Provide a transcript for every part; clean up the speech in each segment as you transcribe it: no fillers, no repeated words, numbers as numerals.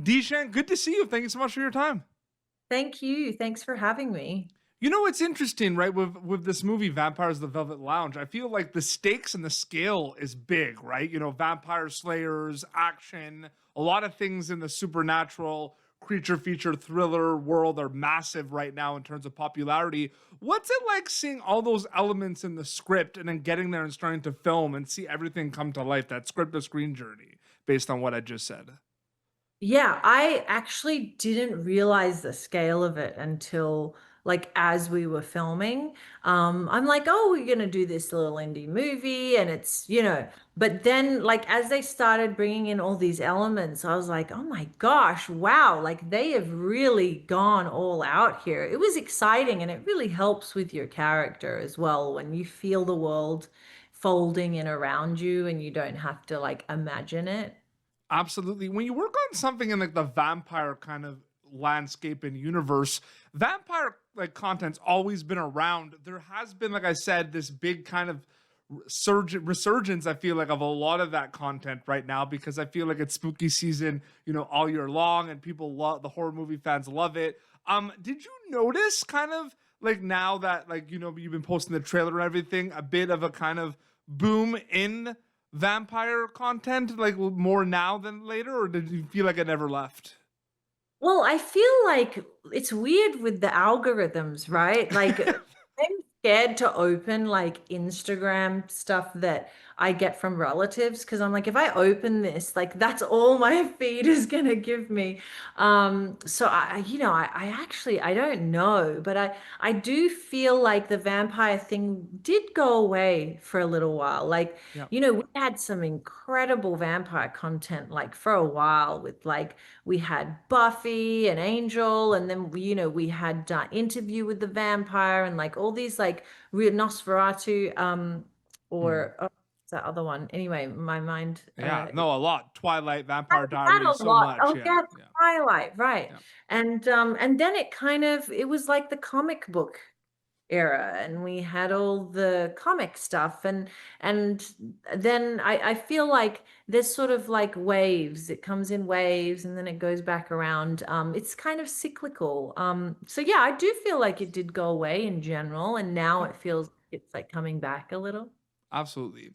Dichen, good to see you. Thank you so much for your time. Thank you. Thanks for having me. You know what's interesting, right? With this movie, Vampires: The Velvet Lounge, I feel like the stakes and the scale is big, right? Vampire slayers, action, a lot of things in the supernatural creature feature thriller world are massive right now in terms of popularity. What's it like seeing all those elements in the script and then getting there and starting to film and see everything come to life? That script to screen journey, based on what I just said. Yeah, I actually didn't realize the scale of it until like as we were filming. I'm like, oh, we're gonna do this little indie movie, and but then like as they started bringing in all these elements, I was like, oh my gosh, wow, like they have really gone all out here. It was exciting, and it really helps with your character as well when you feel the world folding in around you and you don't have to like imagine it. Absolutely. When you work on something in like the vampire kind of landscape and universe, vampire like content's always been around. There has been, like I said, this big kind of resurgence, I feel like, of a lot of that content right now because I feel like it's spooky season, all year long, and people love the horror movie fans love it. Did you notice kind of like now that like you've been posting the trailer and everything, a bit of a kind of boom in vampire content, like more now than later, or did you feel like it never left? Well, I feel like it's weird with the algorithms, right? Like I'm scared to open like Instagram stuff that I get from relatives because I'm like, if I open this, like that's all my feed is gonna give me. So I actually I don't know, but I do feel like the vampire thing did go away for a little while. Like, Yeah. we had some incredible vampire content like for a while with like we had Buffy and Angel, and then we had Interview with the Vampire, and like all these like real Nosferatu, Mm. or what's that other one? Anyway, my mind. Yeah, no, a lot. Twilight, Vampire Had Diaries, a so lot. much. Oh Yeah, yeah, yeah, Twilight, right? yeah. And then it was like the comic book era, and we had all the comic stuff, and then I feel like there's sort of like waves. It comes in waves and then it goes back around. It's kind of cyclical. So yeah, I do feel like it did go away in general, and now Yeah, it feels it's like coming back a little. absolutely.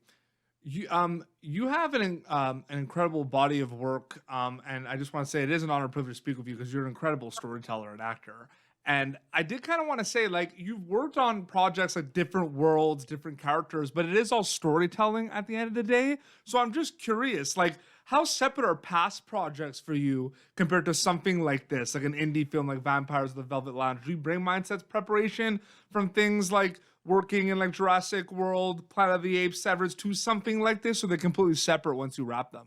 You have an incredible body of work, and I just want to say it is an honor and privilege to speak with you because you're an incredible storyteller and actor. And I did kind of want to say, like, you've worked on projects like different worlds, different characters, but it is all storytelling at the end of the day. So I'm just curious, like, how separate are past projects for you compared to something like this, like an indie film like Vampires of the Velvet Lounge? Do you bring mindsets preparation from things like working in like Jurassic World, Planet of the Apes, Severance to something like this, or they're completely separate once you wrap them?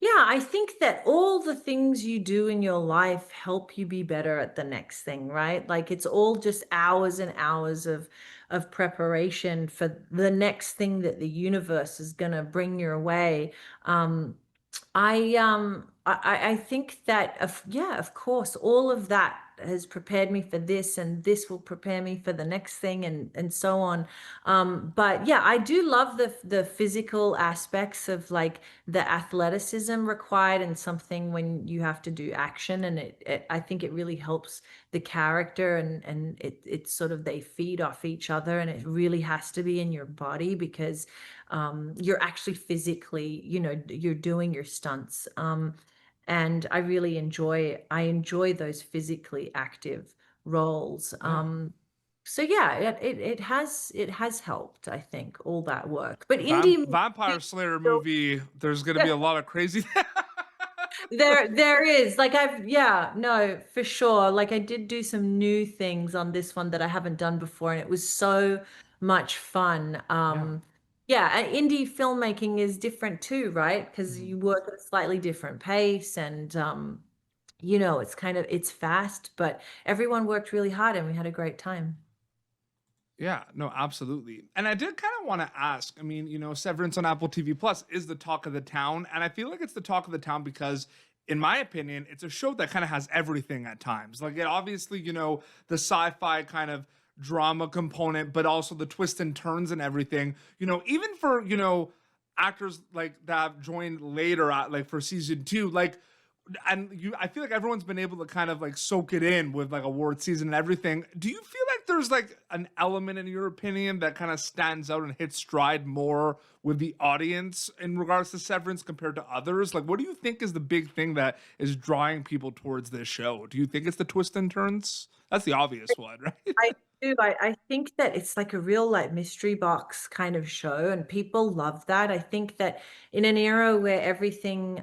Yeah, I think that all the things you do in your life help you be better at the next thing, right? Like it's all just hours and hours of preparation for the next thing that the universe is gonna bring your way. Um, I think that yeah, of course, all of that has prepared me for this, and this will prepare me for the next thing, and so on. But yeah, I do love the physical aspects of like the athleticism required in something when you have to do action, and I think it really helps the character, and it's sort of they feed off each other, and it really has to be in your body because you're actually physically, you're doing your stunts. And I enjoy those physically active roles. Yeah. So yeah, it has helped, I think, all that work. But indie Vampire movies Slayer still, movie, there's gonna be a lot of crazy. there is like yeah, no, for sure. Like I did do some new things on this one that I haven't done before, and it was so much fun. Yeah. Yeah, and indie filmmaking is different too, right? Because Mhm. you work at a slightly different pace, and it's kind of it's fast, but everyone worked really hard and we had a great time. Yeah, no, absolutely. And I did kind of want to ask, I mean, Severance on Apple TV Plus is the talk of the town. And I feel like it's the talk of the town because, in my opinion, it's a show that kind of has everything at times. Like, it obviously, the sci fi kind of drama component, but also the twists and turns and everything. Even for, actors like that have joined later, at, like for season two, like, and I feel like everyone's been able to kind of like soak it in with like award season and everything. Do you feel like there's like an element in your opinion that kind of stands out and hits stride more with the audience in regards to Severance compared to others? Like, what do you think is the big thing that is drawing people towards this show? Do you think it's the twists and turns? That's the obvious one, right? I do. I think that it's like a real like mystery box kind of show, and people love that. I think that in an era where everything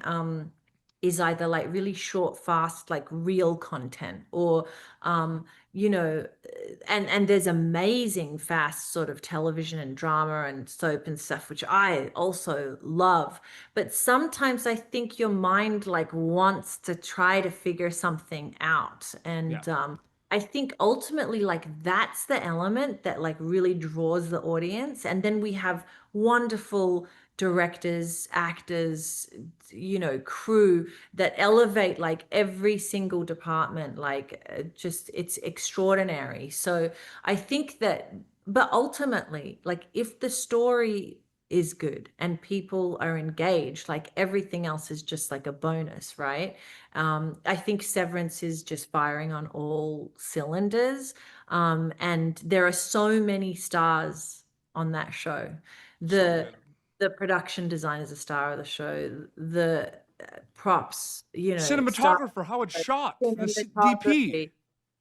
is either like really short, fast, like real content, or you know, and there's amazing fast sort of television and drama and soap and stuff, which I also love. But sometimes I think your mind like wants to try to figure something out, Yeah. and I think ultimately like that's the element that like really draws the audience. And then we have wonderful directors, actors, crew that elevate like every single department. Like just it's extraordinary. So I think that, but ultimately, like if the story is good and people are engaged, like everything else is just like a bonus, right? I think Severance is just firing on all cylinders. And there are so many stars on that show. So The good. the production design is a star of the show. The props, star Cinematographer, how it's of shot, the the DP. cinematography.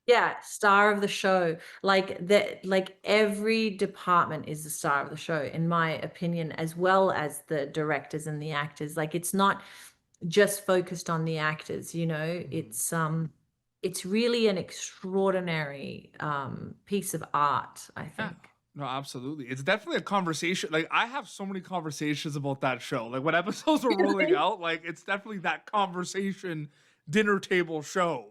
Yeah, star of the show. Like that, like every department is the star of the show, in my opinion, as well as the directors and the actors. Like it's not just focused on the actors, it's really an extraordinary piece of art, I Yeah. think. No, absolutely. It's definitely a conversation. Like I have so many conversations about that show. Like when episodes are rolling out, like it's definitely that conversation dinner table show,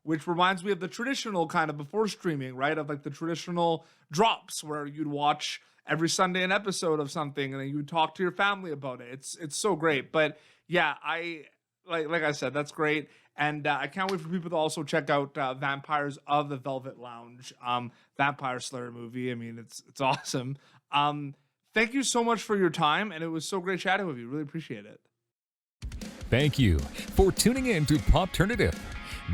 which reminds me of the traditional kind of before streaming, right? Of like the traditional drops where you'd watch every Sunday an episode of something and then you would talk to your family about it. It's so great. But yeah, I like I said, that's great. And I can't wait for people to also check out Vampires of the Velvet Lounge, Vampire Slayer movie. I mean, it's awesome. Thank you so much for your time, and it was so great chatting with you. Really appreciate it. Thank you for tuning in to Popternative.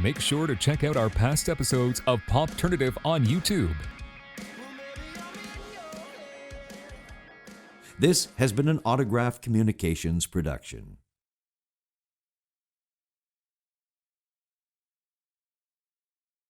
Make sure to check out our past episodes of Popternative on YouTube. This has been an Autograph Communications production.